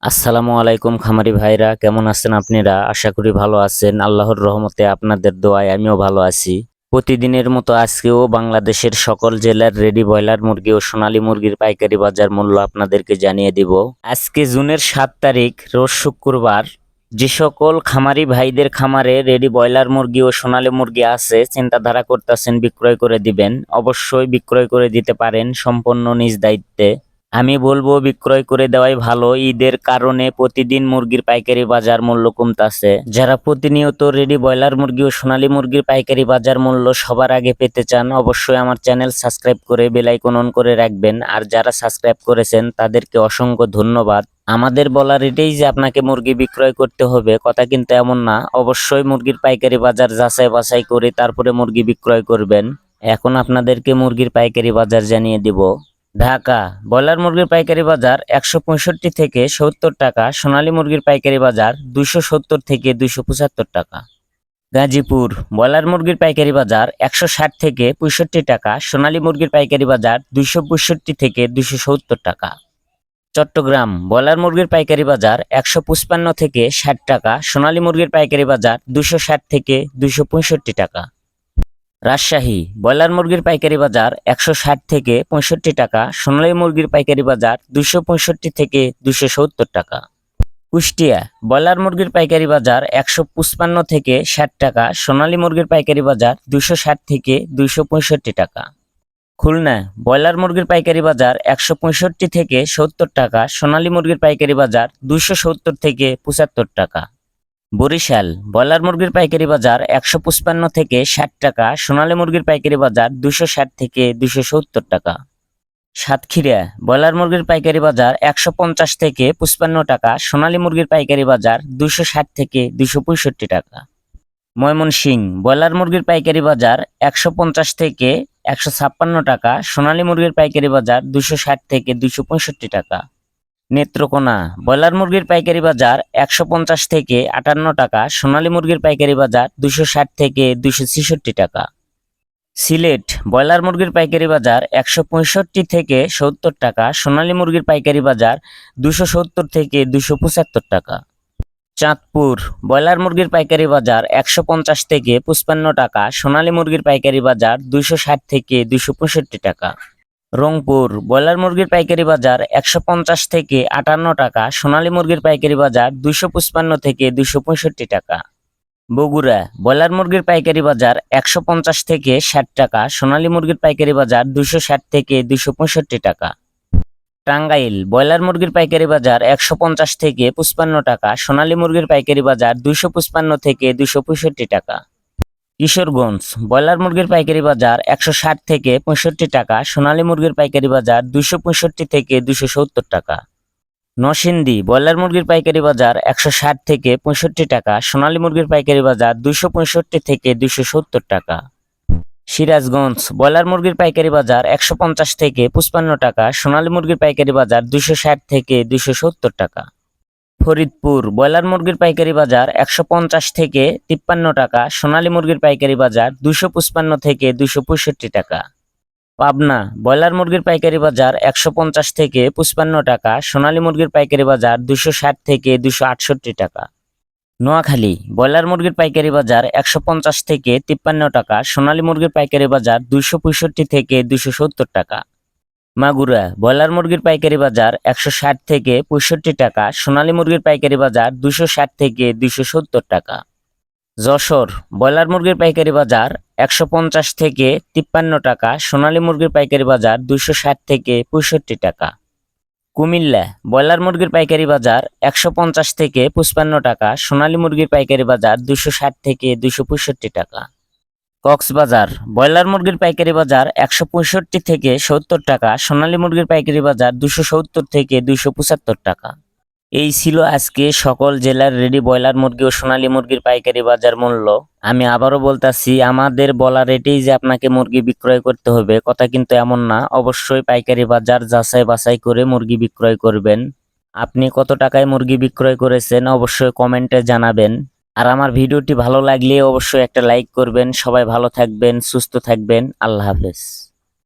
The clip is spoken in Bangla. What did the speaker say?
আসসালামু আলাইকুম খামারি ভাইরা, কেমন আছেন আপনারা? আশা করি ভালো আছেন। আল্লাহর রহমতে আপনাদের দোয়ায় আমিও ভালো আছি। প্রতিদিনের মতো আজকেও বাংলাদেশের সকল জেলার রেডি ব্রয়লার মুরগি ও সোনালী মুরগির পাইকারি বাজার মূল্য আপনাদেরকে জানিয়ে দিব। আজকে জুনের 7 তারিখ, রোজ শুক্রবার। যে সকল খামারি ভাইদের খামারে রেডি ব্রয়লার মুরগি ও সোনালী মুরগি আছে, চিন্তাধারা করতেছেন বিক্রয় করে দিবেন, অবশ্যই বিক্রয় করে দিতে পারেন সম্পূর্ণ নিজ দায়িত্বে। আমি বলবো বিক্রয় করে দেওয়াই ভালো। ঈদের কারণে প্রতিদিন মুরগির পাইকারি বাজার মূল্য কমতাছে। যারা প্রতিনিয়ত রেডি ব্রয়লার মুরগি ও সোনালী মুরগির পাইকারি বাজার মূল্য সবার আগে পেতে চান, অবশ্যই আমার চ্যানেল সাবস্ক্রাইব করে বেল আইকন অন করে রাখবেন। আর যারা সাবস্ক্রাইব করেছেন তাদেরকে অসংখ্য ধন্যবাদ। আমাদের বলার এটাই যে আপনাকে মুরগি বিক্রয় করতে হবে, কথা কিন্তু এমন না। অবশ্যই মুরগির পাইকারি বাজার যাচাই বাছাই করে তারপরে মুরগি বিক্রয় করবেন। এখন আপনাদেরকে মুরগির পাইকারি বাজার জানিয়ে দিব। ঢাকা ব্রয়লার মুরগির পাইকারি বাজার 165 থেকে 70 টাকা, সোনালী মুরগির পাইকারি বাজার 270 থেকে 275 টাকা। গাজীপুর ব্রয়লার মুরগির পাইকারি বাজার 160 থেকে 65 টাকা, সোনালী মুরগির পাইকারি বাজার 262 থেকে 270 টাকা। চট্টগ্রাম ব্রয়লার মুরগির পাইকারি বাজার 155 থেকে 60 টাকা, সোনালী মুরগির পাইকারি বাজার 260 থেকে 265 টাকা। রাজশাহী ব্রয়লার মুরগির পাইকারি বাজার 160 থেকে 65 টাকা, সোনালী মুরগির পাইকারি বাজার 265 থেকে 270 টাকা। কুষ্টিয়া ব্রয়লার মুরগির পাইকারি বাজার 155 থেকে 60 টাকা, সোনালী মুরগির পাইকারি বাজার 260 থেকে 265 টাকা। খুলনা ব্রয়লার মুরগির পাইকারি বাজার 165 থেকে 70 টাকা, সোনালী মুরগির পাইকারি বাজার 270 থেকে 75 টাকা। বরিশাল ব্রয়লার মুরগির পাইকারি বাজার 155 থেকে 60 টাকা, সোনালী মুরগির পাইকারি বাজার 260 থেকে 270 টাকা। সাতক্ষীরা ব্রয়লার মুরগির পাইকারি বাজার 150 থেকে 55 টাকা, সোনালী মুরগির পাইকারি বাজার 260 থেকে 265 টাকা। ময়মনসিংহ ব্রয়লার মুরগির পাইকারি বাজার 150 থেকে 156 টাকা, সোনালী মুরগির পাইকারি বাজার 260 থেকে 265 টাকা। নেত্রকোনা ব্রয়লার মুরগির পাইকারি বাজার 150 থেকে 58 টাকা, সোনালী মুরগির পাইকারি বাজার 260 থেকে 266 টাকা। সিলেট ব্রয়লার মুরগির পাইকারি বাজার 165 থেকে 70 টাকা, সোনালী মুরগির পাইকারি বাজার 270 থেকে 275 টাকা। চাঁদপুর ব্রয়লার মুরগির পাইকারি বাজার 150 থেকে 55 টাকা, সোনালী মুরগির পাইকারি বাজার 260 থেকে 265 টাকা। রংপুর ব্রয়লার মুরগির পাইকারি বাজার 150 থেকে 58 টাকা, সোনালী মুরগির পাইকারি বাজার 255 থেকে 265 টাকা। বগুড়া ব্রয়লার মুরগির পাইকারি বাজার 150 থেকে 60 টাকা, সোনালী মুরগির পাইকারি বাজার 260 থেকে 265 টাকা। টাঙ্গাইল ব্রয়লার মুরগির পাইকারি বাজার 150 থেকে 55 টাকা, সোনালী মুরগির পাইকারি বাজার 255 থেকে 265 টাকা। কিশোরগঞ্জ ব্রয়লার মুরগির পাইকারি বাজার 160 থেকে 65 টাকা, সোনালী মুরগির পাইকারি বাজার 265 থেকে 270 টাকা। নরসিংদী ব্রয়লার মুরগির পাইকারি বাজার 160 থেকে 65 টাকা, সোনালী মুরগির পাইকারি বাজার 265 থেকে 270 টাকা। সিরাজগঞ্জ ব্রয়লার মুরগির পাইকারি বাজার 150 থেকে 55 টাকা, সোনালী মুরগির পাইকারি বাজার 260 থেকে 270 টাকা। ফরিদপুর ব্রয়লার মুরগির পাইকারি বাজার 150 থেকে 53 টাকা, সোনালী মুরগির পাইকারি বাজার 255 থেকে 265 টাকা। পাবনা ব্রয়লার মুরগির পাইকারি বাজার 150 থেকে 55 টাকা, সোনালী মুরগির পাইকারি বাজার 260 থেকে 268 টাকা। নোয়াখালী ব্রয়লার মুরগির পাইকারি বাজার 150 থেকে 53 টাকা, সোনালী মুরগির পাইকারি বাজার 265 থেকে 270 টাকা। মাগুরা ব্রয়লার মুরগির পাইকারি বাজার 160 থেকে 65 টাকা, সোনালী মুরগির পাইকারি বাজার 260 থেকে 270 টাকা। যশোর ব্রয়লার মুরগির পাইকারি বাজার 150 থেকে 53 টাকা, সোনালী মুরগির পাইকারি বাজার 260 থেকে 65 টাকা। কুমিল্লা ব্রয়লার মুরগির পাইকারি বাজার 150 থেকে 55 টাকা, সোনালী মুরগির পাইকারি বাজার 260 থেকে 265 টাকা। কক্সবাজার ব্রয়লার মুরগির পাইকারি বাজার 165 থেকে 70 টাকা, সোনালী মুরগির পাইকারি বাজার 270 থেকে 275 টাকা। এই ছিল আজকে সকল জেলার রেডি ব্রয়লার মুরগি ও সোনালী মুরগির পাইকারি বাজার মূল্য। আমি আবারও বলতাছি, আমাদের বলা রেটেই যে আপনাকে মুরগি বিক্রয় করতে হবে, কথা কিন্তু এমন না। অবশ্যই পাইকারি বাজার যাচাই বাছাই করে মুরগি বিক্রয় করবেন। আপনি কত টাকায় মুরগি বিক্রয় করেছেন অবশ্যই কমেন্টে জানাবেন। আর আমার ভিডিওটি ভালো লাগলে অবশ্যই একটা লাইক করবেন। সবাই ভালো থাকবেন, সুস্থ থাকবেন। আল্লাহ হাফেজ।